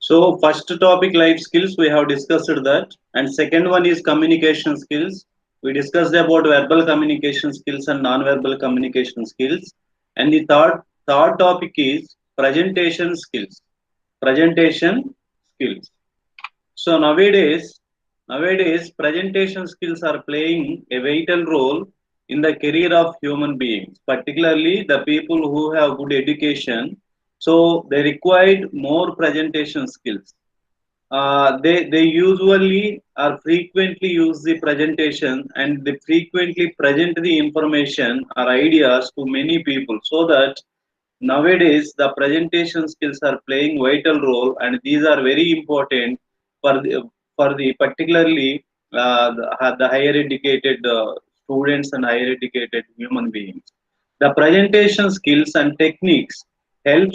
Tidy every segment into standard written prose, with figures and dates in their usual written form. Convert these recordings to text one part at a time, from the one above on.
So first topic life skills we have discussed that, and second one is communication skills. We discussed about verbal communication skills and non-verbal communication skills, and the third topic is presentation skills. Presentation skills. So nowadays presentation skills are playing a vital role in the career of human beings, particularly the people who have good education. So they required more presentation skills. They usually or frequently use the presentation, and they frequently present the information or ideas to many people, so that nowadays the presentation skills are playing vital role, and these are very important for the particularly the higher educated students and higher educated human beings. The presentation skills and techniques help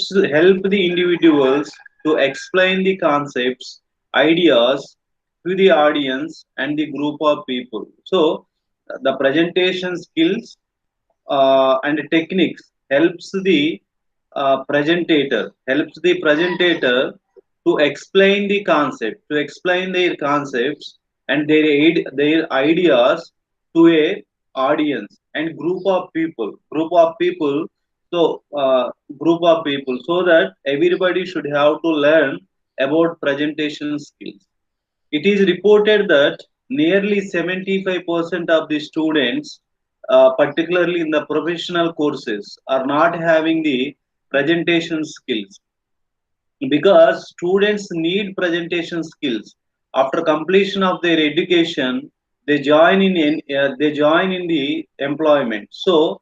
the individuals to explain the concepts, ideas to the audience and the group of people. So the presentation skills and techniques helps the presentator to explain the concept, to explain their concepts and their ideas to a audience and group of people. So group of people, so that everybody should have to learn about presentation skills. It is reported that nearly 75% of the students, particularly in the professional courses, are not having the presentation skills, because students need presentation skills. After completion of their education, they join in the employment. So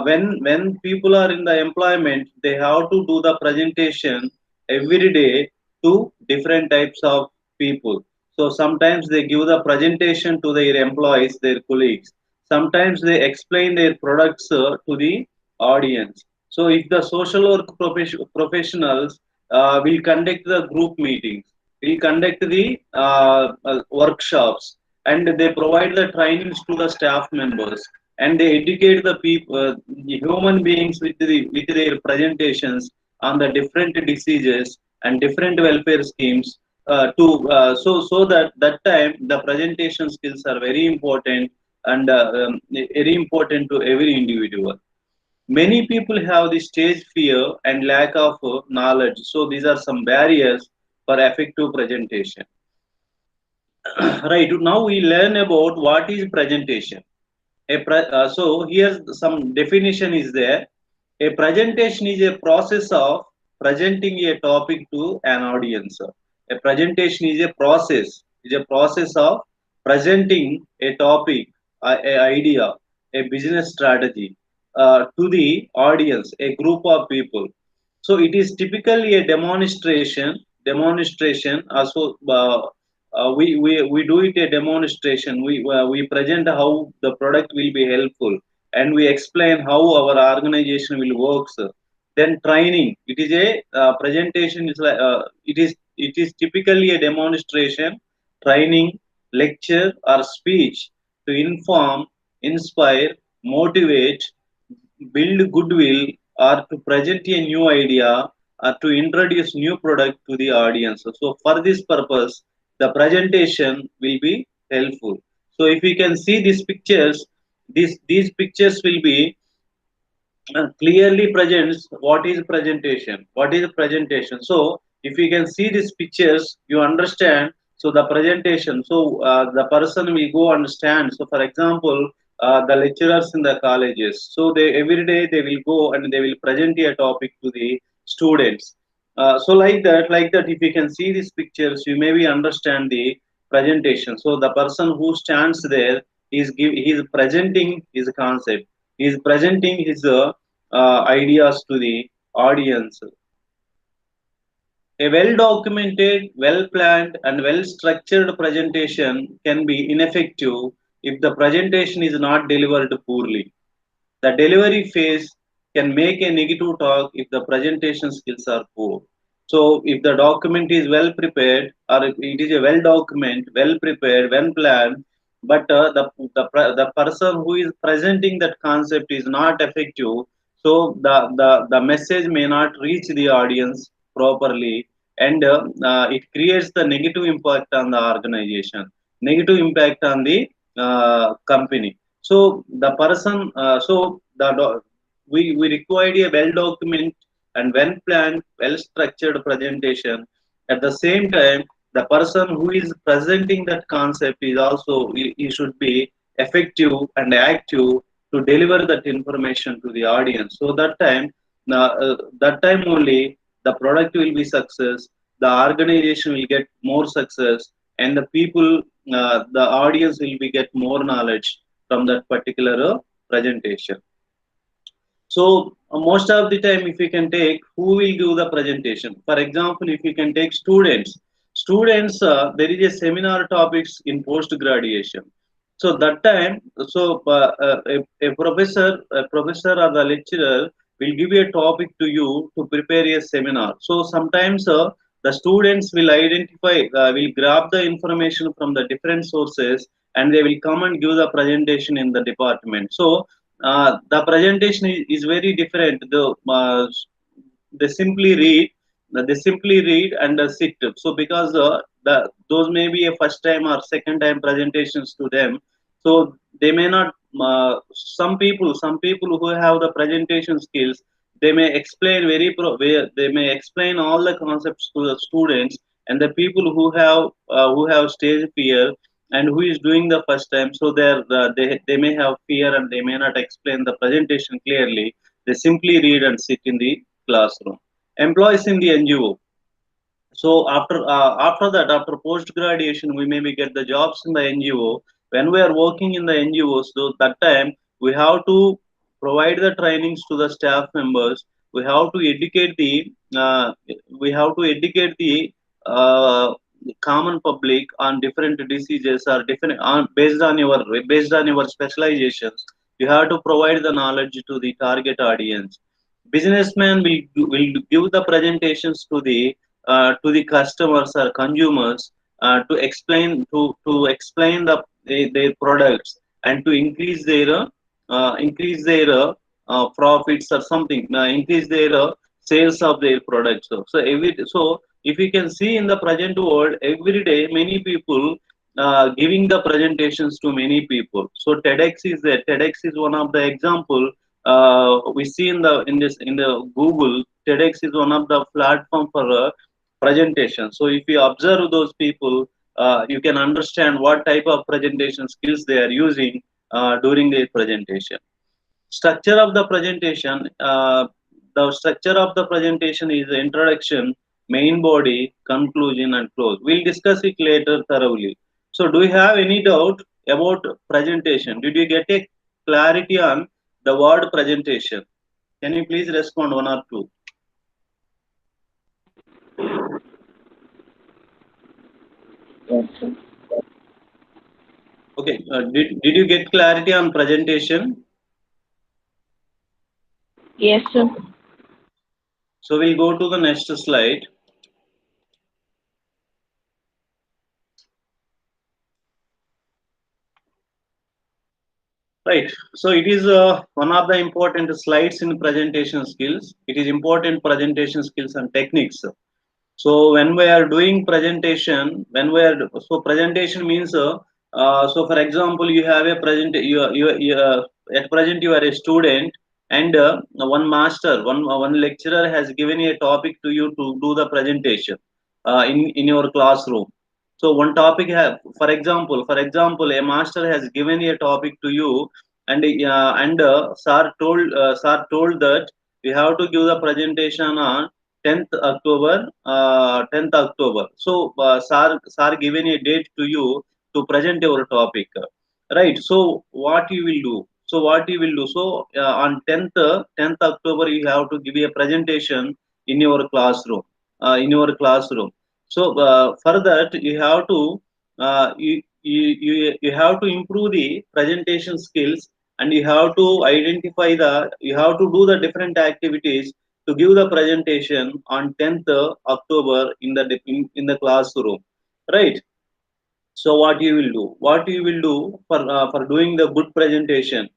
when people are in the employment, they have to do the presentation every day to different types of people. So sometimes they give the presentation to their employees, their colleagues. Sometimes they explain their products to the audience. So if the social work professionals will conduct the group meetings, will conduct the workshops, and they provide the trainings to the staff members, and they educate the people, the human beings with their presentations on the different diseases and different welfare schemes. So that time the presentation skills are very important, and very important to every individual. Many people have the stage fear and lack of knowledge. So these are some barriers for effective presentation. Right now we learn about what is presentation. So here's some definition is there. A presentation is a process of presenting a topic to an audience. A presentation is a process of presenting a topic, a idea, a business strategy to the audience, a group of people. So it is typically a demonstration. We do it a demonstration. We present how the product will be helpful, and we explain how our organization will work. Then training. It is a presentation. It is typically a demonstration, training, lecture or speech to inform, inspire, motivate, build goodwill, or to present a new idea, or to introduce new product to the audience. So for this purpose, the presentation will be helpful. So if we can see these pictures, these pictures will be clearly presents what is presentation. What is presentation? So if you can see these pictures, you understand. So the presentation, so the person will go understand. So for example, the lecturers in the colleges, so they every day they will go and they will present a topic to the students. So like that if you can see these pictures, you maybe understand the presentation. So the person who stands there he is presenting his concept, he is presenting his ideas to the audience. A well documented, well planned, and well structured presentation can be ineffective if the presentation is not delivered poorly. The delivery phase can make a negative talk if the presentation skills are poor. So, if the document is well prepared, or if it is a well document, well prepared, well planned, but the person who is presenting that concept is not effective, so the message may not reach the audience properly, and it creates the negative impact on the organization, negative impact on the company. So the person, we required a well documented and well planned, well structured presentation. At the same time, the person who is presenting that concept is also, he should be effective and active to deliver that information to the audience. So that time only the product will be success, the organization will get more success, and the people, the audience will be get more knowledge from that particular presentation. So most of the time, if you can take, who will give the presentation? For example, if you can take students, there is a seminar topics in post graduation. So that time, a professor or the lecturer will give a topic to you to prepare a seminar. So sometimes the students will identify, will grab the information from the different sources, and they will come and give the presentation in the department. So the presentation is very different. They simply read, and sit. So because those may be a first time or second time presentations to them, so they may not. Some people who have the presentation skills, they may explain they may explain all the concepts to the students, and the people who have stage fear and who is doing the first time, so they may have fear and they may not explain the presentation clearly. They simply read and sit in the classroom. Employees in the NGO. So after that, after post graduation, we maybe get the jobs in the NGO. When we are working in the NGOs, so that time we have to provide the trainings to the staff members. We have to educate the uh, uh, common public on different diseases or different based on your specializations. You have to provide the knowledge to the target audience. Businessman will give the presentations to the customers or consumers, to explain their products and to increase their profits or something, increase their sales of their products. So if you can see in the present world, every day many people giving the presentations to many people. So TEDx is there. TEDx is one of the example. We see in the Google. TEDx is one of the platform for presentation. So if you observe those people, you can understand what type of presentation skills they are using during their presentation. Structure of the presentation. The structure of the presentation is introduction, main body, conclusion, and close. We'll discuss it later thoroughly. So, do you have any doubt about presentation? Did you get a clarity on the word presentation? Can you please respond one or two? Yes, sir. Okay. Did you get clarity on presentation? Yes, sir. So we'll go to the next slide. Right. So it is one of the important slides in presentation skills. It is important presentation skills and techniques. So when we are doing presentation, presentation means, so for example, you have a present, at present you are a student, and one master, one lecturer has given a topic to you to do the presentation in your classroom. So one topic for example, a master has given a topic to you, and sir told that you have to give the presentation on 10th October, 10th October. So, sir given a date to you to present your topic, right? So, what you will do? So, what you will do? So, on 10th October, you have to give a presentation in your classroom, So, for that, you have to improve the presentation skills, and you have to do the different activities to give the presentation on 10th October in the classroom, right? So what you will do for doing the good presentation.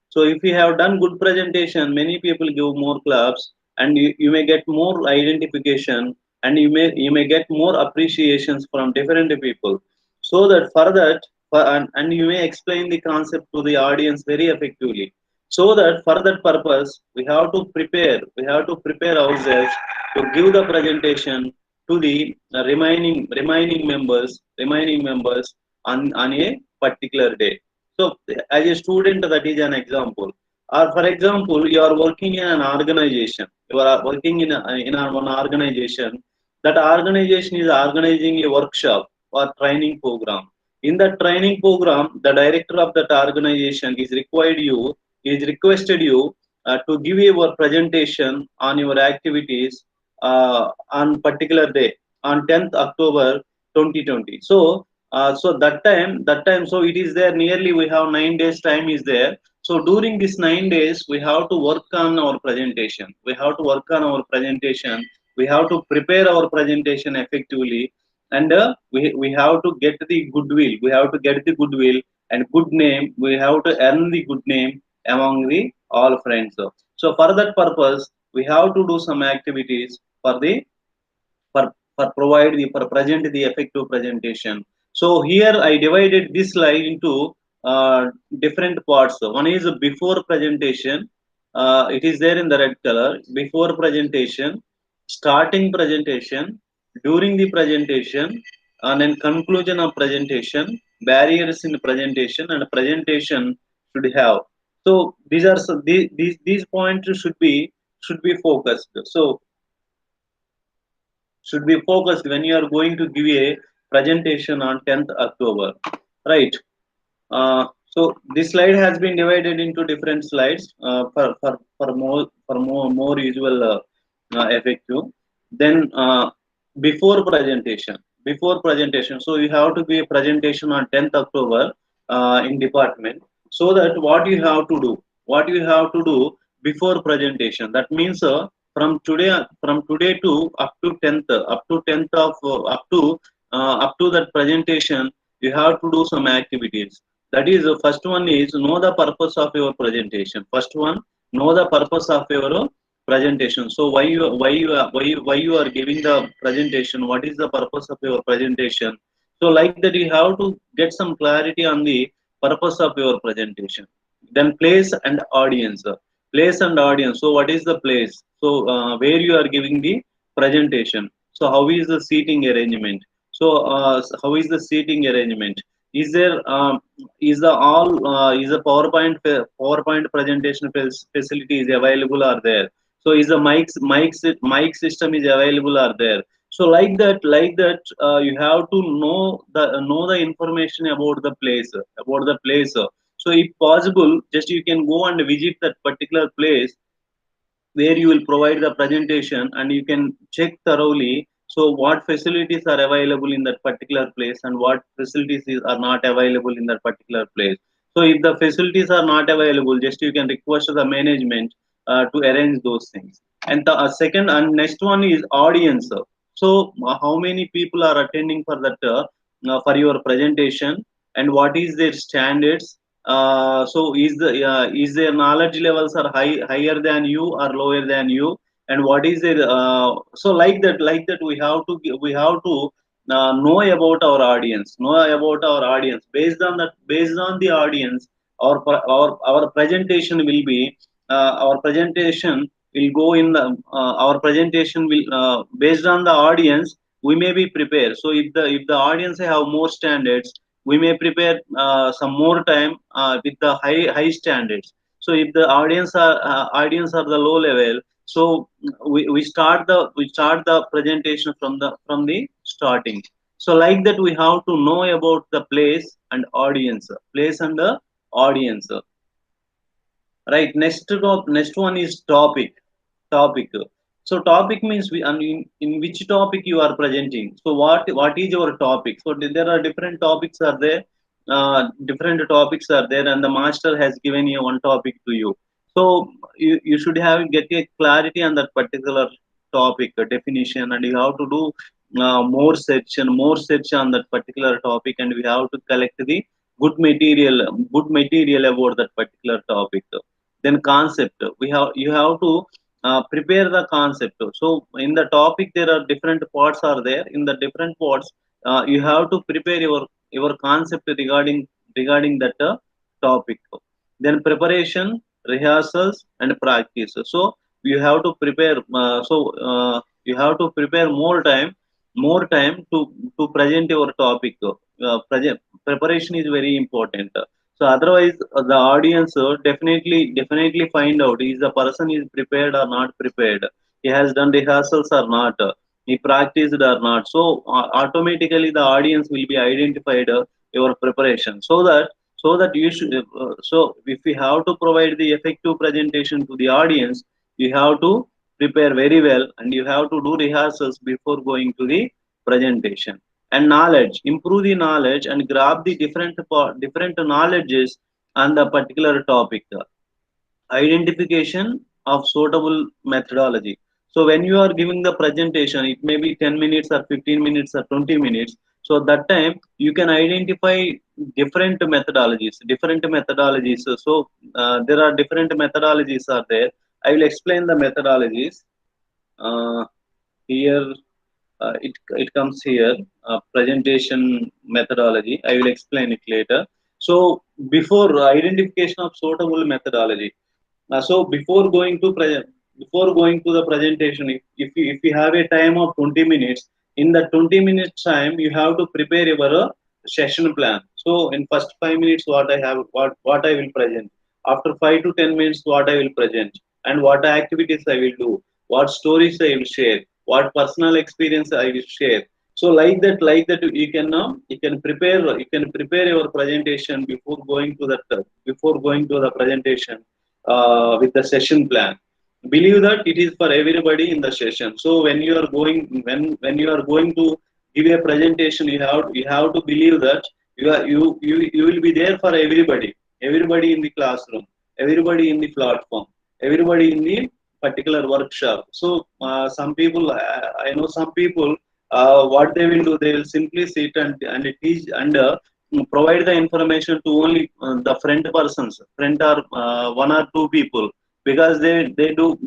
So if you have done good presentation, many people give more claps, and you may get more identification and you may get more appreciations from different people. So that for that, and you may explain the concept to the audience very effectively. So that for that purpose, we have to prepare ourselves to give the presentation to the remaining members on a particular day. So as a student, that is an example. Or for example, you are working in an organization. You are working one organization. That organization is organizing a workshop or training program. In the training program, the director of that organization is requested you to give your presentation on your activities on particular day, on 10th October 2020. So that time, so it is there, nearly we have 9 days time is there. So during these 9 days, we have to work on our presentation. We have to prepare our presentation effectively, and we have to get the goodwill. We have to get the goodwill and good name. We have to earn the good name among the all friends. So for that purpose, we have to do some activities for present the effective presentation. So here I divided this slide into different parts. One is before presentation. It is there in the red color. Before presentation, starting presentation, during the presentation, and then conclusion of presentation, barriers in presentation, and presentation should have. So these points should be focused. So should be focused when you are going to give a presentation on 10th October, right? So this slide has been divided into different slides for more usual effective. Then before presentation, so you have to be a presentation on 10th October in department. So that what you have to do before presentation, that means from today to up to 10th of up to that presentation, you have to do some activities. That is, the first one is know the purpose of your presentation. First one, know the purpose of your presentation. So why you are giving the presentation? What is the purpose of your presentation? So like that, you have to get some clarity on the purpose of your presentation. Then place and audience. So what is the place? So where you are giving the presentation. So how is the seating arrangement? So how is the seating arrangement? Is there is the PowerPoint presentation facilities available are there? So is the mic system is available are there? So like that, you have to know the information about the place. So if possible, just you can go and visit that particular place where you will provide the presentation, and you can check thoroughly. So what facilities are available in that particular place, and what are not available in that particular place. So if the facilities are not available, just you can request the management to arrange those things. And the second and next one is audience. So how many people are attending for that for your presentation, and what is their standards? So is their knowledge levels are higher than you or lower than you? And what is their so like that we have to know about our audience. Based on the audience, our presentation will be our presentation will go in the, our presentation will based on the audience, we may be prepared. So if the audience have more standards, we may prepare some more time with the high standards. So if the audience are the low level, so we start the presentation from the starting. So like that, we have to know about the place and the audience. Right. Next one is topic. So topic means in which topic you are presenting. So what is your topic? So there are different topics are there. And the master has given you one topic to you. So you should get a clarity on that particular topic definition, and you have to do more search on that particular topic, and we have to collect the good material about that particular topic. Then concept, you have to prepare the concept. So in the topic there are different parts are there. In the different parts, you have to prepare your concept regarding that topic. Then preparation, rehearsals, and practice. So you have to prepare. You have to prepare more time to present your topic. Preparation is very important. So otherwise, the audience definitely find out is the person is prepared or not prepared. He has done rehearsals or not. He practiced or not. So automatically the audience will be identified your preparation. So that you should. So if we have to provide the effective presentation to the audience, you have to prepare very well and you have to do rehearsals before going to the presentation. And knowledge, improve the knowledge and grab the different knowledges on the particular topic. Identification of suitable methodology. So when you are giving the presentation, it may be 10 minutes or 15 minutes or 20 minutes. So that time you can identify different methodologies. So there are different methodologies are there. I will explain the methodologies. Here it comes here, presentation methodology. I will explain it later. So before identification of suitable methodology, so before going to the presentation, if you have a time of 20 minutes, in the 20 minutes time you have to prepare your session plan. So in first 5 minutes what I will present, after 5 to 10 minutes what I will present, and what activities I will do, what stories I will share, what personal experience I will share. So like that you can prepare your presentation before going to the presentation with the session plan. Believe that it is for everybody in the session. So when you are going to give a presentation, you have to believe that you will be there for everybody in the classroom, everybody in the platform, everybody in the particular workshop. So some people, I know some people, what they will do, they will simply sit and teach and provide the information to only the front persons, front or one or two people, because they do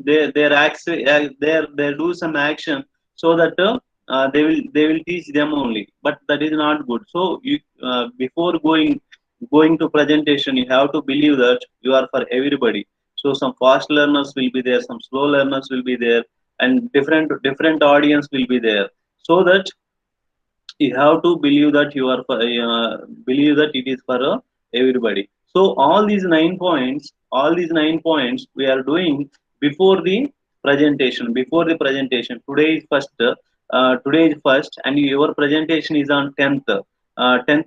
some action, so that they will teach them only, but that is not good. So before going to presentation, you have to believe that you are for everybody. So some fast learners will be there, some slow learners will be there, and different audience will be there. So that you have to believe that you are for, believe that it is for everybody. So all these 9 points we are doing before the presentation. Today is first and your presentation is on 10th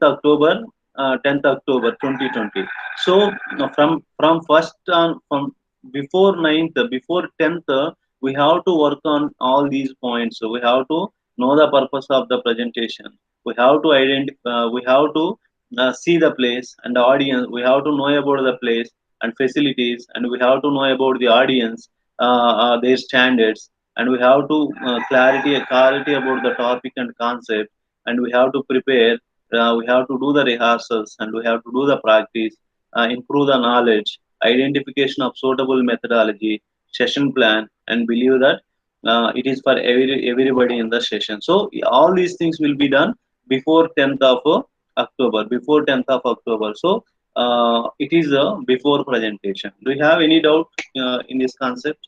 October, 10th October 2020. So from first on from before 9th, before 10th, we have to work on all these points. So we have to know the purpose of the presentation. We have to identify, we have to see the place and the audience. We have to know about the place and facilities, and we have to know about the audience, their standards, and we have to clarity about the topic and concept, and we have to prepare. We have to do the rehearsals and we have to do the practice, improve the knowledge, identification of suitable methodology, session plan, and believe that it is for everybody in the session. So all these things will be done before 10th of October. Before 10th of October. So it is a before presentation. Do you have any doubt in this concept?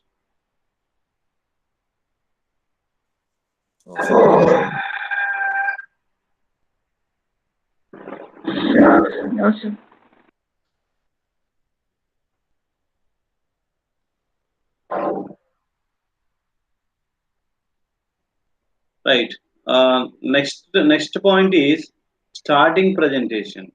No, sir. Right. Next point is starting presentation.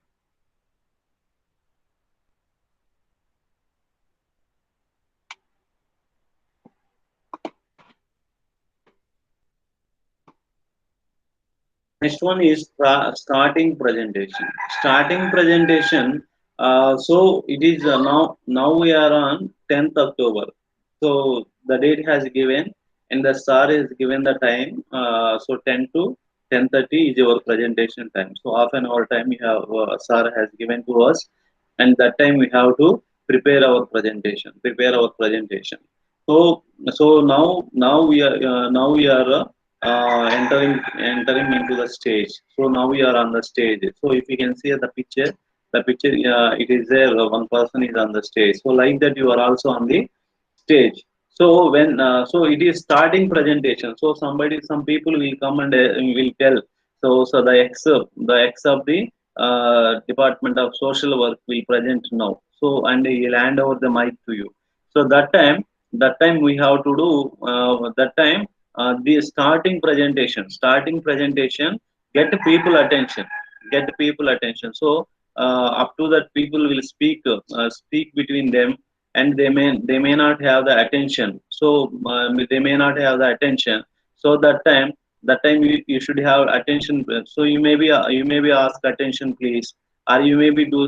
Next one is starting presentation. Starting presentation. So it is now we are on 10th October. So the date has given and the star is given the time. So 10 to 10:30 is your presentation time. So half an hour time we have star has given to us, and that time we have to prepare our presentation. Prepare our presentation. So now we are entering into the stage. So now we are on the stage. So if you can see the picture it is there. One person is on the stage. So like that, you are also on the stage. So when so it is starting presentation. So some people will come and will tell. So the ex of the Department of Social Work will present now. So and he'll hand over the mic to you. So that time we have to do that time the starting presentation get people attention. So up to that, people will speak between them, and they may not have the attention. So they may not have the attention. So that time you should have attention. So you may be ask attention please, or you may be do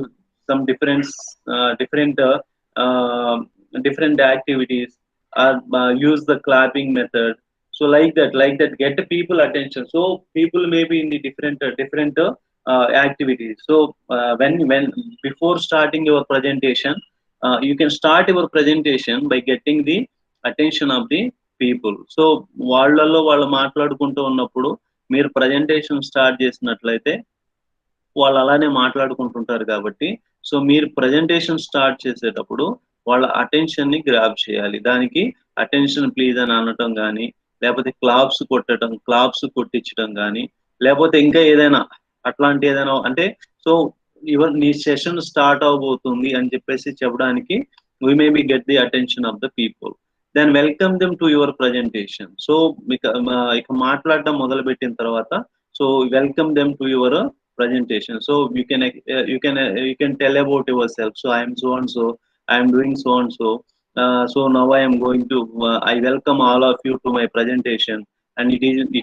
some uh, different activities, or use the clapping method. So like that get the people attention. So people may be in the different activities. So when before starting your presentation, you can start your presentation by getting the attention of the people. So వాళ్ళు మాట్లాడుకుంటూ ఉన్నప్పుడు మీరు presentation start చేసినట్లయితే వాళ్ళు అలానే మాట్లాడుకుంటుంటారు కాబట్టి, so మీరు presentation start చేసేటప్పుడు వాళ్ళ అటెన్షన్ ని గ్రాబ్ చేయాలి. దానికి అటెన్షన్ ప్లీజ్ అని అనటం కానీ, లేకపోతే క్లాప్స్ కొట్టించడం కానీ, లేకపోతే ఇంకా ఏదైనా అట్లాంటి ఏదైనా అంటే, సో నీ సెషన్ స్టార్ట్ అవబోతుంది అని చెప్పేసి చెప్పడానికి we may be get the attention of the people. Then welcome them to your presentation. So ఇక మాట్లాడడం మొదలు పెట్టిన తర్వాత, so welcome them to your presentation. So you can tell about yourself. So I am so and so, I am doing so and so. So now I am going to I welcome all of you to my presentation, and it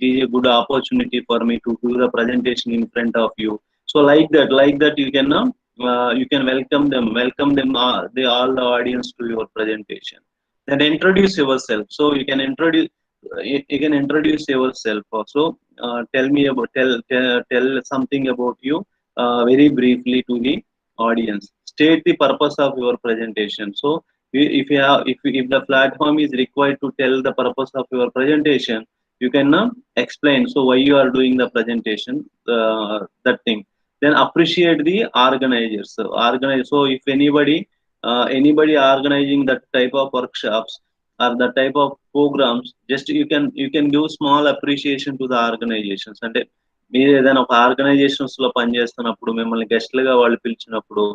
is a good opportunity for me to do the presentation in front of you. So like that you can welcome them all the audience to your presentation. Then introduce yourself. So you can introduce yourself also. Tell something about you very briefly to the audience. State the purpose of your presentation. So if the platform is required to tell the purpose of your presentation, you can explain so why you are doing the presentation, that thing. Then appreciate the organizers. So if anybody organizing that type of workshops or that type of programs, just you can give small appreciation to the organizations. అంటే మీరు ఏదైనా ఒక organisations లో పనిచేస్తున్నప్పుడు, మిమ్మల్ని గెస్ట్లుగా వాళ్ళు పిలిచినప్పుడు,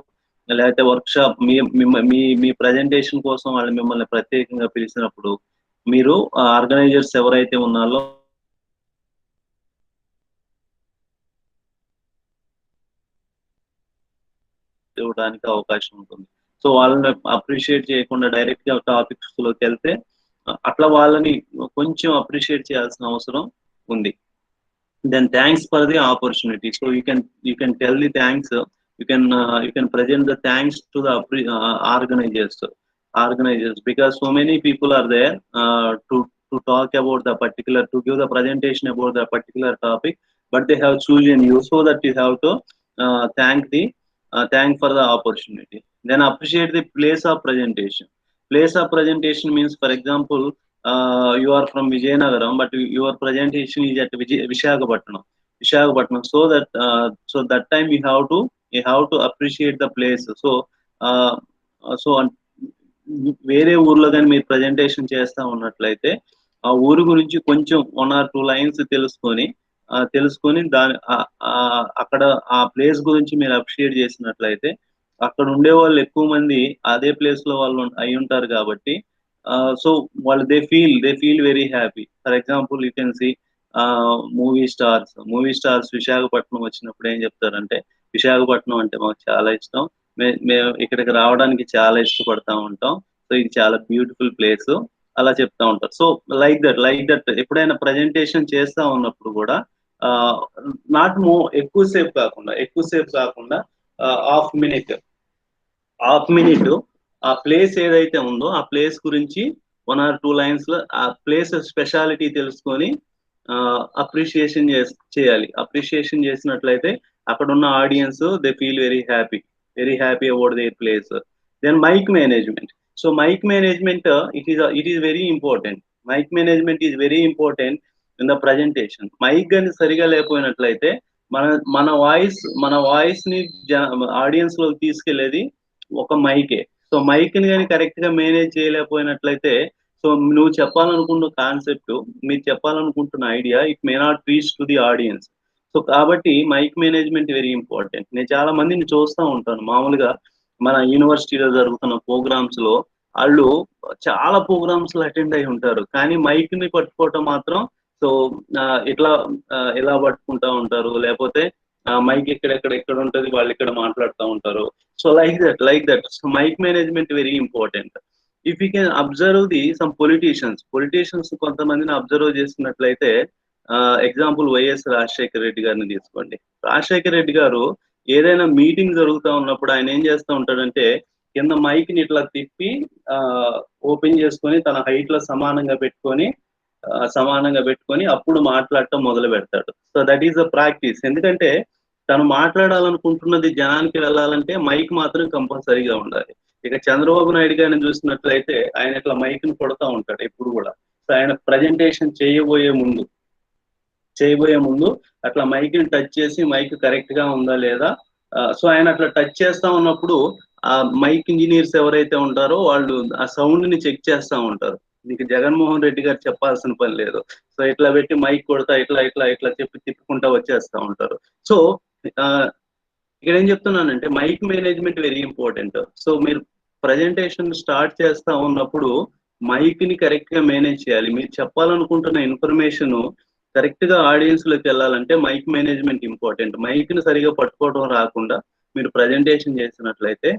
లేకపోతే వర్క్షాప్ మీ మీ మీ ప్రజెంటేషన్ కోసం వాళ్ళు మిమ్మల్ని ప్రత్యేకంగా పిలిచినప్పుడు, మీరు ఆర్గనైజర్స్ ఎవరైతే ఉన్నారో ఇవ్వడానికి అవకాశం ఉంటుంది. సో వాళ్ళని అప్రిషియేట్ చేయకుండా డైరెక్ట్ గా టాపిక్స్ లోకి వెళ్తే, అట్లా వాళ్ళని కొంచెం అప్రిషియేట్ చేయాల్సిన అవసరం ఉంది. Then thanks for the opportunity. So you can tell the thanks. You can present the thanks to the organizers, because so many people are there to talk about to give the presentation about the particular topic, but they have chosen you, so that you have to thank for the opportunity. Then appreciate the place of presentation. Place of presentation means, for example, you are from Vijayanagaram, but your presentation is at Visakhapatnam. So that time you have to appreciate the place. So వేరే ఊర్లో కానీ మీరు presentation చేస్తా ఉన్నట్లయితే, ఆ ఊరు గురించి కొంచెం 1 or 2 lines తెలుసుకొని అక్కడ ఆ ప్లేస్ గురించి మీరు అప్రిషియేట్ చేసినట్లయితే, అక్కడ ఉండే వాళ్ళు ఎక్కువ మంది అదే ప్లేస్ లో వాళ్ళు అయి ఉంటారు కాబట్టి, సో వాళ్ళు they feel very happy. For example you can see movie stars Visakhapatnam వచ్చినప్పుడు ఏం చెప్తారంటే, విశాఖపట్నం అంటే మాకు చాలా ఇష్టం, మేము ఇక్కడికి రావడానికి చాలా ఇష్టపడతా ఉంటాం, సో ఇది చాలా బ్యూటిఫుల్ ప్లేస్, అలా చెప్తా ఉంటారు. సో లైక్ దట్ ఎప్పుడైనా ప్రజెంటేషన్ చేస్తా ఉన్నప్పుడు కూడా నాట్ ఎక్కువసేపు కాకుండా హాఫ్ మినిట్ ఆ ప్లేస్ ఏదైతే ఉందో ఆ ప్లేస్ గురించి 1 or 2 lines లో ఆ ప్లేస్ స్పెషాలిటీ తెలుసుకొని అప్రిషియేషన్ చేయాలి. అప్రిషియేషన్ చేసినట్లయితే అక్కడ ఉన్న audience they feel very happy about their place. Then mic management. So mic management it is very important. Mic management is very important in the presentation. Mic కానీ సరిగా లేకపోయినట్లయితే మన మన వాయిస్ ని ఆడియన్స్ లోకి తీసుకెళ్లేది ఒక మైకే. సో మైక్ ని కానీ కరెక్ట్ గా మేనేజ్ చేయలేకపోయినట్లయితే, సో నువ్వు చెప్పాలనుకున్న కాన్సెప్ట్, మీరు చెప్పాలనుకుంటున్న idea it may not reach to the audience. So కాబట్టి మైక్ మేనేజ్మెంట్ వెరీ ఇంపార్టెంట్. నేను చాలా మందిని చూస్తూ ఉంటాను మామూలుగా మన యూనివర్సిటీలో జరుగుతున్న ప్రోగ్రామ్స్ లో. వాళ్ళు చాలా ప్రోగ్రామ్స్ లో అటెండ్ అయి ఉంటారు, కానీ మైక్ ని పట్టుకోవటం మాత్రం సో ఇట్లా ఎలా పట్టుకుంటా ఉంటారు, లేకపోతే మైక్ ఎక్కడ ఉంటుంది, వాళ్ళు ఇక్కడ మాట్లాడుతూ ఉంటారు. So like that so mic management very important. If you can observe some politicians కొంతమందిని అబ్జర్వ్ చేసినట్లయితే, ఎగ్జాంపుల్ వైఎస్ రాజశేఖర రెడ్డి గారిని తీసుకోండి. రాజశేఖర రెడ్డి గారు ఏదైనా మీటింగ్ జరుగుతూ ఉన్నప్పుడు ఆయన ఏం చేస్తూ ఉంటాడంటే, కింద మైక్ ని ఇట్లా తిప్పి ఓపెన్ చేసుకొని తన హైట్ లో సమానంగా పెట్టుకొని అప్పుడు మాట్లాడటం మొదలు పెడతాడు. So that is a practice. ఎందుకంటే తను మాట్లాడాలనుకుంటున్నది జనానికి వెళ్ళాలంటే మైక్ మాత్రం కంపల్సరీగా ఉండాలి. ఇక చంద్రబాబు నాయుడు గారిని చూసినట్లయితే ఆయన ఇట్లా మైక్ ని కొడతా ఉంటాడు ఎప్పుడు కూడా. సో ఆయన ప్రజెంటేషన్ చేయబోయే ముందు అట్లా మైక్ ని టచ్ చేసి మైక్ కరెక్ట్ గా ఉందా లేదా, సో ఆయన అట్లా టచ్ చేస్తా ఉన్నప్పుడు ఆ మైక్ ఇంజనీర్స్ ఎవరైతే ఉంటారో వాళ్ళు ఆ సౌండ్ ని చెక్ చేస్తా ఉంటారు. మీకు జగన్మోహన్ రెడ్డి గారు చెప్పాల్సిన పని లేదు. సో ఇట్లా పెట్టి మైక్ కొడతా ఇట్లా తిప్పుకుంటా వచ్చేస్తా ఉంటారు. సో ఇక్కడ ఏం చెప్తున్నానంటే mic management very important. So మీరు ప్రజెంటేషన్ స్టార్ట్ చేస్తా ఉన్నప్పుడు మైక్ ని కరెక్ట్ గా మేనేజ్ చేయాలి. మీరు చెప్పాలనుకుంటున్న ఇన్ఫర్మేషన్ కరెక్ట్ గా ఆడియన్స్ లోకి వెళ్ళాలంటే మైక్ మేనేజ్మెంట్ ఇంపార్టెంట్. మైక్ ని సరిగా పట్టుకోవడం రాకుండా మీరు ప్రజెంటేషన్ చేసినట్లయితే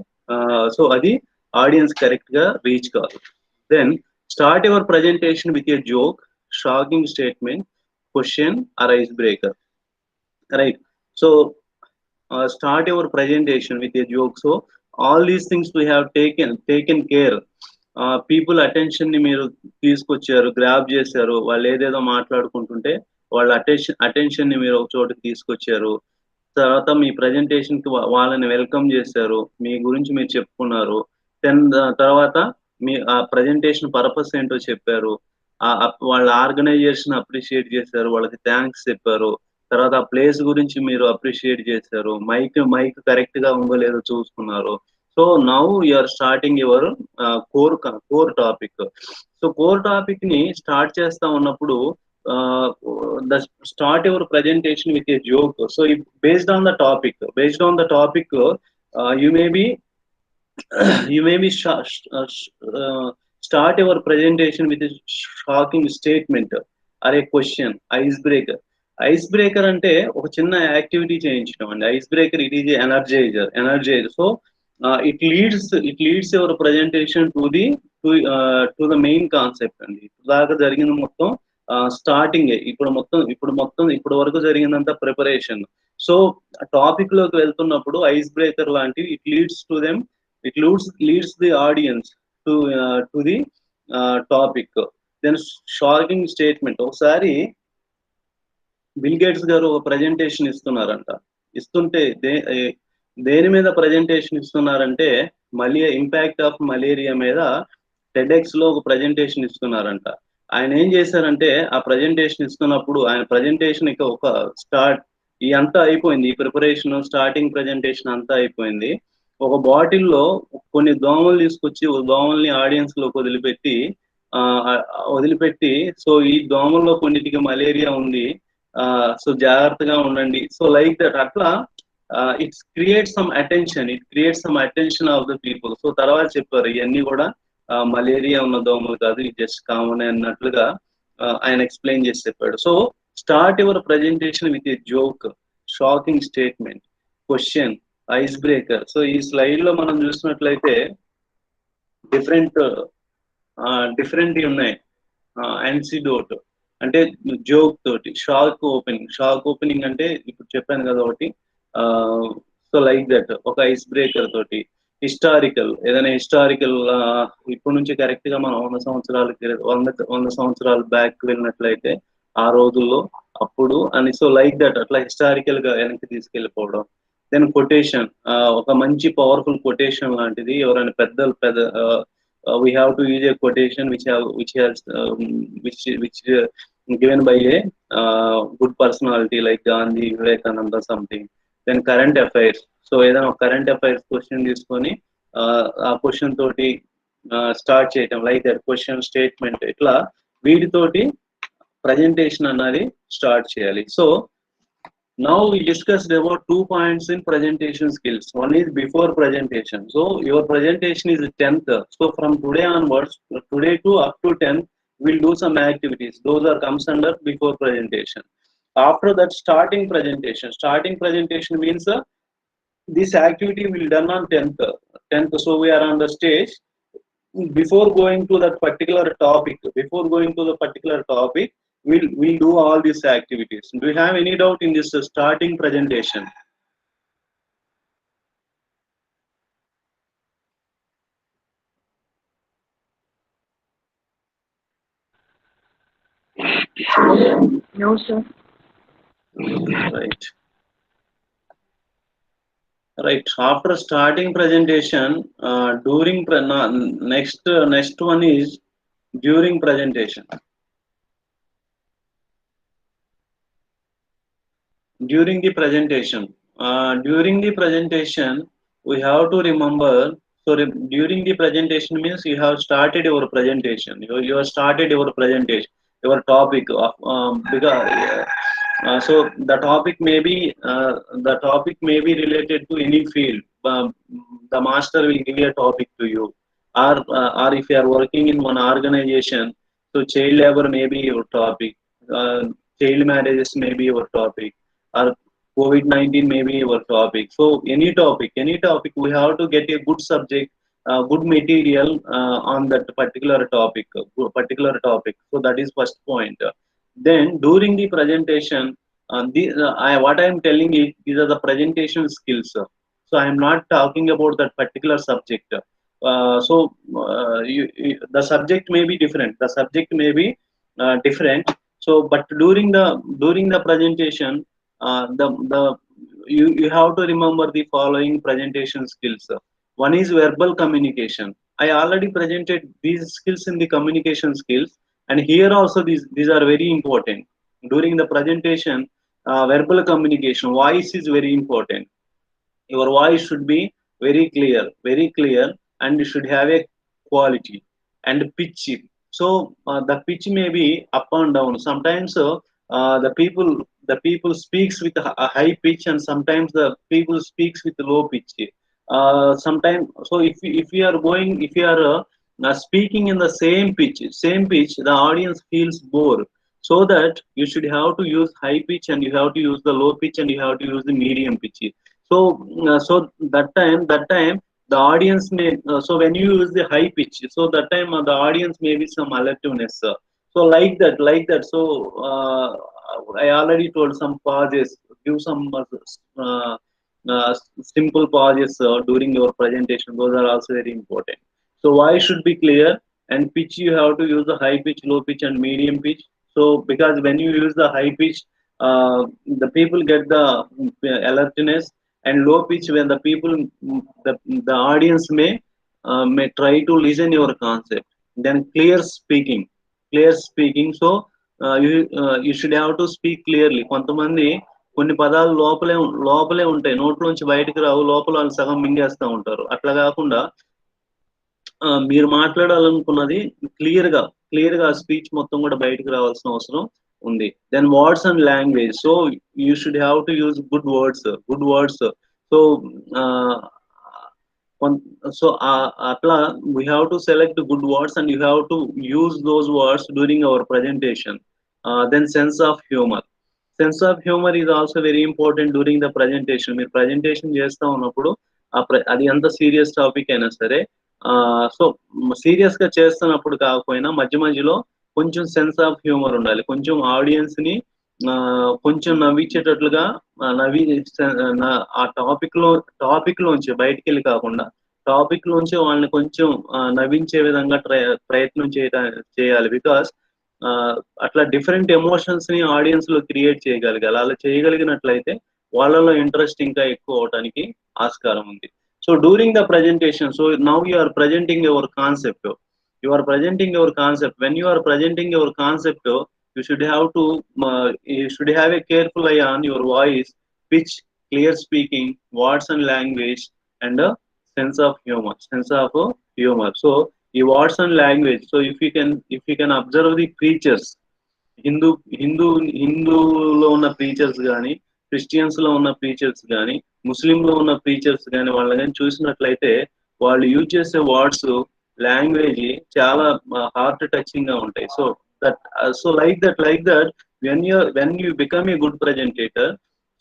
సో అది ఆడియన్స్ కరెక్ట్ గా రీచ్ కాదు. Then start your presentation with a joke, shocking statement, question or ice breaker. Right. So start your presentation with a joke. So all these things we have taken care. People attention ని మీరు తీసుకొచ్చారు, grab చేశారు. వాళ్ళు ఏదేదో మాట్లాడుకుంటుంటే వాళ్ళ attention ని మీరు ఒక చోటుకి తీసుకొచ్చారు. తర్వాత మీ ప్రెజెంటేషన్ కి వాళ్ళని వెల్కమ్ చేశారు, మీ గురించి మీరు చెప్పుకున్నారు. దెన్ తర్వాత మీ ఆ ప్రెజెంటేషన్ పర్పస్ ఏంటో చెప్పారు, వాళ్ళ ఆర్గనైజేషన్ అప్రిషియేట్ చేశారు, వాళ్ళకి థ్యాంక్స్ చెప్పారు. తర్వాత ఆ ప్లేస్ గురించి మీరు అప్రిషియేట్ చేశారు, మైక్ కరెక్ట్ గా ఉందో లేదో చూసుకున్నారు. So now you are starting your core topic. So core topic ని స్టార్ట్ చేస్తా ఉన్నప్పుడు start your presentation with a joke. So based on the topic you may be start your presentation with a shocking statement or a question. Ice breaker అంటే ఒక చిన్న activity చేయించడం అండి. Ice breaker it is energiser. So it leads your presentation to the main concept అండి. దాకా జరిగింది మొత్తం starting. ఇప్పుడు వరకు జరిగిందంతా ప్రిపరేషన్. సో టాపిక్ లోకి వెళ్తున్నప్పుడు ఐస్ బ్రేకర్ లాంటివి it leads the audience to the topic. Then shocking statement. ఒకసారి బిల్ గేట్స్ గారు ఒక ప్రజెంటేషన్ ఇస్తుంటే దేని మీద ప్రజెంటేషన్ ఇస్తున్నారంటే ఇంపాక్ట్ ఆఫ్ మలేరియా మీద టెడ్ఎక్స్ లో ఒక ప్రజెంటేషన్ ఇస్తున్నారంట. ఆయన ఏం చేశారంటే ఆ ప్రజెంటేషన్ ఇస్తున్నప్పుడు ఆయన ప్రజెంటేషన్ ఇక ఒక అంతా అయిపోయింది, ఈ ప్రిపరేషన్ స్టార్టింగ్ ప్రజెంటేషన్ అంతా అయిపోయింది. ఒక బాటిల్లో కొన్ని దోమలు తీసుకొచ్చి దోమల్ని ఆడియన్స్ లోకి వదిలిపెట్టి సో ఈ దోమల్లో కొన్నిటికి మలేరియా ఉంది, సో జాగ్రత్తగా ఉండండి. సో లైక్ దట్ అట్లా it creates some attention of the people. So తర్వాత చెప్పారు ఇవన్నీ కూడా మలేరియా ఉన్న దోమలు కాదు, ఇది జస్ట్ కామన్ అన్నట్లుగా ఆయన ఎక్స్ప్లెయిన్ చేసి చెప్పాడు. So start your presentation with a joke, shocking statement, question, ice breaker. So ఈ స్లైడ్ లో మనం చూసినట్లయితే డిఫరెంట్ ఉన్నాయి. యాంటిడోట్ అంటే జోక్ తోటి, షాక్ ఓపెనింగ్ అంటే ఇప్పుడు చెప్పాను కదా ఒకటి. సో లైక్ దట్ ఒక ఐస్ బ్రేకర్ తోటి. ఏదైనా హిస్టారికల్ ఇప్పటి నుంచి కరెక్ట్ గా మనం 100 సంవత్సరాలు బ్యాక్ వెళ్ళినట్లయితే ఆ రోజుల్లో అప్పుడు అని. సో లైక్ దట్ అట్లా హిస్టారికల్ గా వెనక్కి తీసుకెళ్ళిపోవడం. దెన్ కొటేషన్, ఒక మంచి పవర్ఫుల్ కొటేషన్ లాంటిది ఎవరైనా we have to use a quotation which given by a good personality like Gandhi, Vivekananda, something. Then current affairs. So ఏదైనా current affairs question తీసుకొని ఆ క్వశ్చన్ తోటి స్టార్ట్ చేయటం లైక్ దట్ క్వశ్చన్ స్టేట్మెంట్ ఇట్లా వీటితోటి presentation అన్నది స్టార్ట్ చేయాలి. So now we discussed about 2 points in presentation skills. One is before presentation. So your presentation is 10th. So from today onwards, today to up to 10th, we'll do some activities. Those are comes under before presentation. After that, starting presentation. Starting presentation means this activity will done on 10th. 10th. So we are on the stage. Before going to that particular topic, we'll do all these activities. Do you have any doubt in this starting presentation? No, sir. Right. After starting presentation, during next one is during presentation. During the presentation, we have to remember. So during the presentation means you have started your presentation. You have started your presentation, your topic of because. So the topic may be related to any field. The master will give a topic to you, or if you are working in one organization, so child labor may be your topic, child marriages may be your topic, or COVID-19 may be your topic. So any topic, we have to get a good subject, good material on that particular topic. So that is first point. Then during the presentation, what I am telling you, these are the presentation skills. So I am not talking about that particular subject. The subject may be different. So, but during the presentation, you have to remember the following presentation skills. One is verbal communication. I already presented these skills in the communication skills, and here also these are very important. During the presentation, verbal communication, voice is very important. Your voice should be very clear, and you should have a quality and pitch. So the pitch may be up and down. Sometimes the people speaks with a high pitch, and sometimes the people speaks with low pitch. Sometimes, so if you are speaking in the same pitch, the audience feels bored. So that you should have to use high pitch, and you have to use the low pitch, and you have to use the medium pitch. So that time the audience may, so when you use the high pitch, so that time the audience may be some alertness. So like that. So I already told some pauses. Give some uh, uh, simple pauses during your presentation. Those are also very important. So voice should be clear, and pitch you have to use the high pitch, low pitch, and medium pitch. So because when you use the high pitch, the people get the alertness, and low pitch when the people, the audience may try to listen your concept. Then clear speaking. So you should have to speak clearly. కొంతమంది కొన్ని పదాలు లోపలే ఉంటాయి, నోట్లోంచి బయటకు రావు, లోపల వాళ్ళు సగం మింగేస్తూ ఉంటారు. అట్లా కాకుండా మీరు మాట్లాడాలనుకున్నది క్లియర్ గా స్పీచ్ మొత్తం కూడా బయటకు రావాల్సిన అవసరం ఉంది. Then words and language. So you should have to use good words. So అట్లా we have to select good words, and you have to use those words during our presentation. Then sense of humour is also very important during the presentation. మీరు presentation చేస్తూ ఉన్నప్పుడు అది ఎంత serious topic అయినా సరే, so serious గా చేస్తున్నప్పుడు కాకపోయినా మధ్యలో కొంచెం సెన్స్ ఆఫ్ హ్యూమర్ ఉండాలి. కొంచెం ఆడియన్స్ ని కొంచెం నవ్వించేటట్లుగా ఆ టాపిక్ లోంచి బయటికి వెళ్ళి కాకుండా టాపిక్ లోంచి వాళ్ళని కొంచెం నవ్వించే విధంగా ప్రయత్నం చేయాలి. బికాస్ అట్లా డిఫరెంట్ ఎమోషన్స్ ని ఆడియన్స్ లో క్రియేట్ చేయగలగాలి. అలా చేయగలిగినట్లయితే వాళ్ళలో ఇంట్రెస్ట్ ఇంకా ఎక్కువ అవడానికి ఆస్కారం ఉంది. So during the presentation, so now you are presenting your concept. You are presenting your concept. When you are presenting your concept, you should have to you should have a careful eye on your voice, pitch, clear speaking, words and language, and a sense of humor. Sense of humor. So the words and language. So if you can observe the preachers, హిందూలో ఉన్న preachers కానీ, Christians లో ఉన్న preachers కానీ, ముస్లిం లో ఉన్న preachers కానీ వాళ్ళని కానీ చూసినట్లయితే వాళ్ళు యూజ్ చేసే వర్డ్స్, లాంగ్వేజ్ చాలా హార్ట్ టచింగ్ గా ఉంటాయి. So that so like that when you become a good presentator,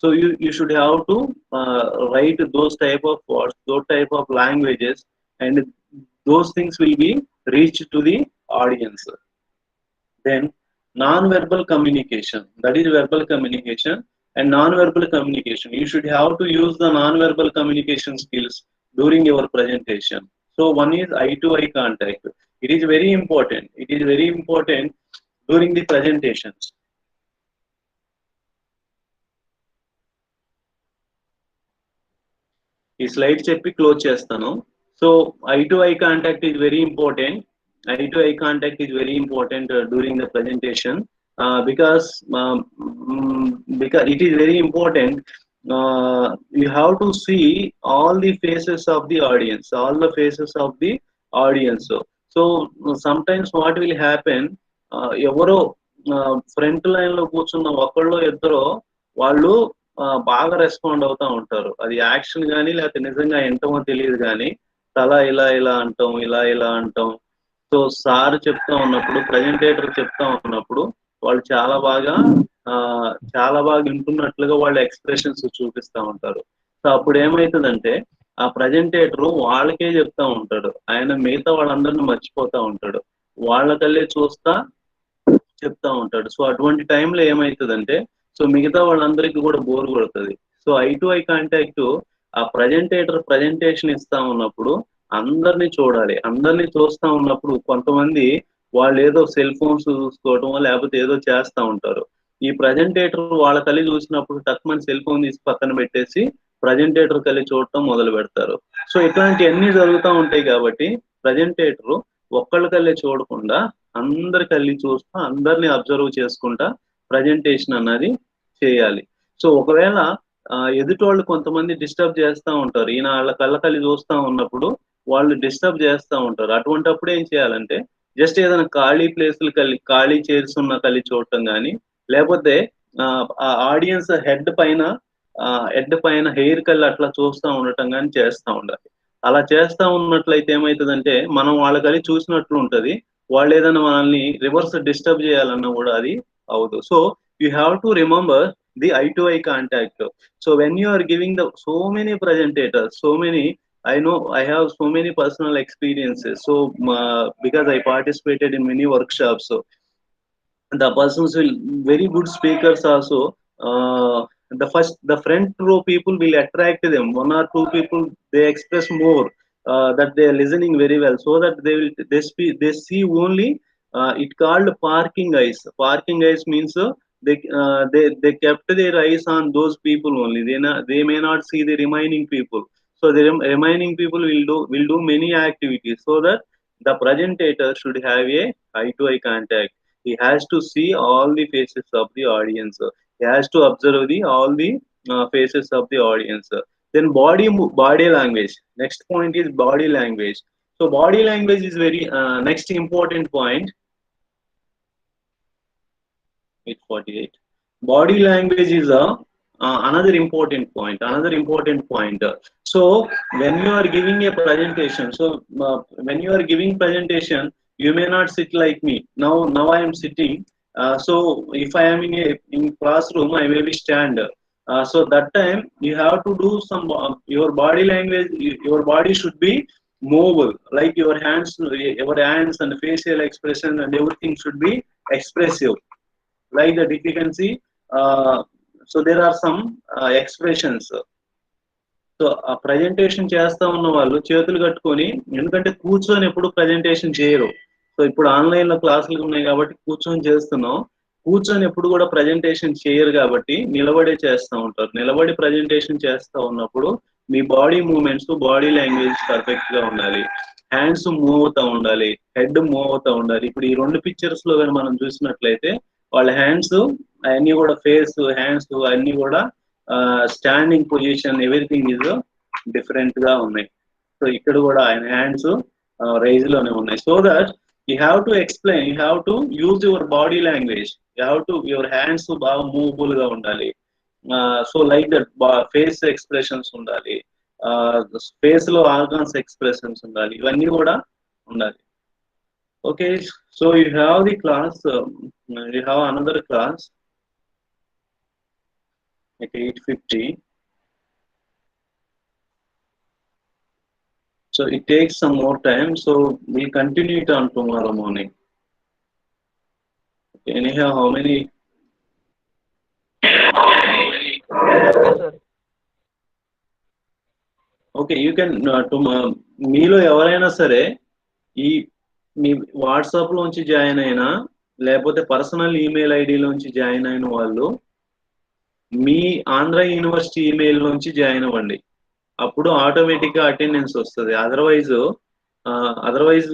so you should have to write those type of words, those type of languages, and those things will be reached to the audience. Then non-verbal communication, that is verbal communication and non-verbal communication. You should have to use the non-verbal communication skills during your presentation. So one is eye to eye contact. It is very important. It is very important during the presentations. ఈ slide చెప్పి close చేస్తాను. So I to eye contact is very important. Eye to eye contact is very important during the presentation, because it is very important. You have to see all the faces of the audience, all the faces of the audience. So sometimes what will happen, ఎవరో front line లో కూర్చున్న ఒకళ్ళు ఇద్దరు వాళ్ళు బాగా respond అవుతా ఉంటారు. అది యాక్షన్ కానీ లేకపోతే నిజంగా ఏంటో తెలియదు కానీ తల ఇలా ఇలా అంటాం, ఇలా ఇలా అంటాం. సో సార్ చెప్తా ఉన్నప్పుడు, ప్రజెంటేటర్ చెప్తా ఉన్నప్పుడు వాళ్ళు చాలా బాగా వింటున్నట్లుగా వాళ్ళ ఎక్స్ప్రెషన్స్ చూపిస్తా ఉంటారు. సో అప్పుడు ఏమవుతుందంటే ఆ ప్రజెంటేటర్ వాళ్ళకే చెప్తా ఉంటాడు, ఆయన మిగతా వాళ్ళందరినీ మర్చిపోతా ఉంటాడు, వాళ్ళకల్లే చూస్తా చెప్తా ఉంటాడు. సో అటువంటి టైంలో ఏమవుతుందంటే సో మిగతా వాళ్ళందరికీ కూడా బోర్ కొడుతుంది. So I to eye contact ఆ ప్రజెంటేటర్ ప్రజెంటేషన్ ఇస్తా ఉన్నప్పుడు అందరినీ చూడాలి. అందరినీ చూస్తా ఉన్నప్పుడు కొంతమంది వాళ్ళు ఏదో సెల్ ఫోన్స్ చూసుకోవటం లేకపోతే ఏదో చేస్తా ఉంటారు. ఈ ప్రజెంటేటర్ వాళ్ళ కలి చూసినప్పుడు తక్కువ సెల్ ఫోన్ తీసి పక్కన పెట్టేసి ప్రజెంటేటర్ కలి చూడటం మొదలు పెడతారు. సో ఇట్లాంటివన్నీ జరుగుతూ ఉంటాయి. కాబట్టి ప్రజెంటేటర్ ఒక్కళ్ళ కల్లి చూడకుండా అందరి కల్లి చూస్తూ అందరినీ అబ్జర్వ్ చేసుకుంటా ప్రజెంటేషన్ అన్నది చేయాలి. సో ఒకవేళ ఎదుటోళ్ళు కొంతమంది డిస్టర్బ్ చేస్తూ ఉంటారు, ఈయన వాళ్ళ కళ్ళకల్లి చూస్తూ ఉన్నప్పుడు వాళ్ళు డిస్టర్బ్ చేస్తూ ఉంటారు. అటువంటిప్పుడు ఏం చేయాలంటే జస్ట్ ఏదైనా ఖాళీ ప్లేసులు ఖాళీ చైర్స్ ఉన్న కలి చూడటం కానీ, లేకపోతే ఆ ఆడియన్స్ హెడ్ పైన హెయిర్ కల్లి అట్లా చూస్తూ ఉండటం కానీ చేస్తూ ఉండాలి. అలా చేస్తూ ఉన్నట్లయితే ఏమవుతుందంటే మనం వాళ్ళకలి చూసినట్లు ఉంటది, వాళ్ళు ఏదైనా మనల్ని రివర్స్ డిస్టర్బ్ చేయాలన్నా కూడా అది అవదు. So you have to remember the eye to eye contact. So when you are giving so many presentators, I know I have so many personal experiences. So because I participated in many workshops, so the persons will very good speakers also. The front row people will attract them. One or two people they express more, that they are listening very well, so that they see only it called parking eyes. Parking eyes means they kept their eyes on those people only. They may not see the remaining people. So the remaining people will do many activities, so that the presentator should have a eye to eye contact. He has to see all the faces of the audience. He has to observe all the faces of the audience. Then body language. Next point is body language. So body language is very next important point. 848. Body language is another important point. So when you are giving a presentation, you may not sit like me. Now I am sitting. So if I am in classroom, I may be stand. So that time you have to do some your body language. Your body should be mobile, like your hands and facial expression and everything should be expressive. Like that, if you can see, so there are some expressions. So ఆ presentation చేస్తా ఉన్న వాళ్ళు చేతులు కట్టుకొని, ఎందుకంటే కూర్చొని ఎప్పుడు presentation చేయరు. సో ఇప్పుడు ఆన్లైన్ లో క్లాసులు ఉన్నాయి కాబట్టి కూర్చొని చేస్తున్నాం. కూర్చొని ఎప్పుడు కూడా ప్రజెంటేషన్ చేయరు కాబట్టి నిలబడే చేస్తూ ఉంటారు. నిలబడి ప్రజెంటేషన్ చేస్తూ ఉన్నప్పుడు మీ body movements, body language perfect గా ఉండాలి. హ్యాండ్స్ మూవ్ అవుతా ఉండాలి, హెడ్ మూవ్ అవుతా ఉండాలి. ఇప్పుడు ఈ రెండు పిక్చర్స్ లో కానీ మనం చూసినట్లయితే వాళ్ళ హ్యాండ్స్ అన్ని కూడా, ఫేస్, హ్యాండ్స్ అన్ని కూడా standing position, everything is different గా ఉన్నాయి. సో ఇక్కడ కూడా ఆయన హ్యాండ్స్ రైజ్ లోనే ఉన్నాయి. So that you have to explain, you have to use your body language, you have to, your hands బాగా మూవబుల్ గా ఉండాలి. So like that face expressions ఉండాలి, ఫేస్ లో ఆర్గాన్స్ ఎక్స్ప్రెషన్స్ ఉండాలి, ఇవన్నీ కూడా ఉండాలి. Okay, so you have the class, you have another class at 8:50. So it takes some more time, so we'll continue it on tomorrow morning. Okay, anyhow, how many? Okay, you can మీలో ఎవరైనా సరే ఈ మీ WhatsApp లోంచి join అయినా, లేకపోతే personal email ఐడిలోంచి join అయిన వాళ్ళు మీ Andhra university email నుంచి జాయిన్ అవ్వండి. అప్పుడు ఆటోమేటిక్ గా అటెండెన్స్ వస్తుంది. అదర్వైజ్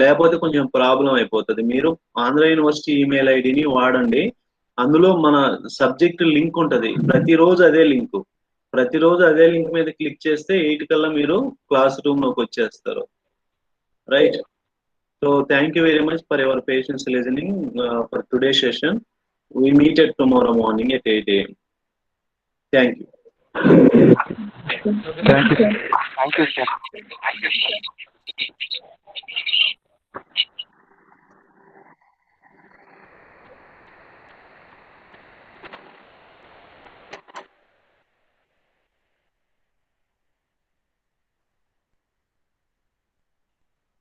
లేకపోతే కొంచెం ప్రాబ్లం అయిపోతుంది. మీరు ఆంధ్ర యూనివర్సిటీ ఈమెయిల్ ఐడిని వాడండి. అందులో మన సబ్జెక్ట్ లింక్ ఉంటుంది, ప్రతిరోజు అదే లింక్, ప్రతిరోజు అదే లింక్ మీద క్లిక్ చేస్తే 8 కల్లా మీరు క్లాస్ రూమ్ లోకి వచ్చేస్తారు. Right. So thank you very much for your patience listening for today session. We meet at tomorrow morning at 8 a.m. Thank you. Thank you. Thank you, sir.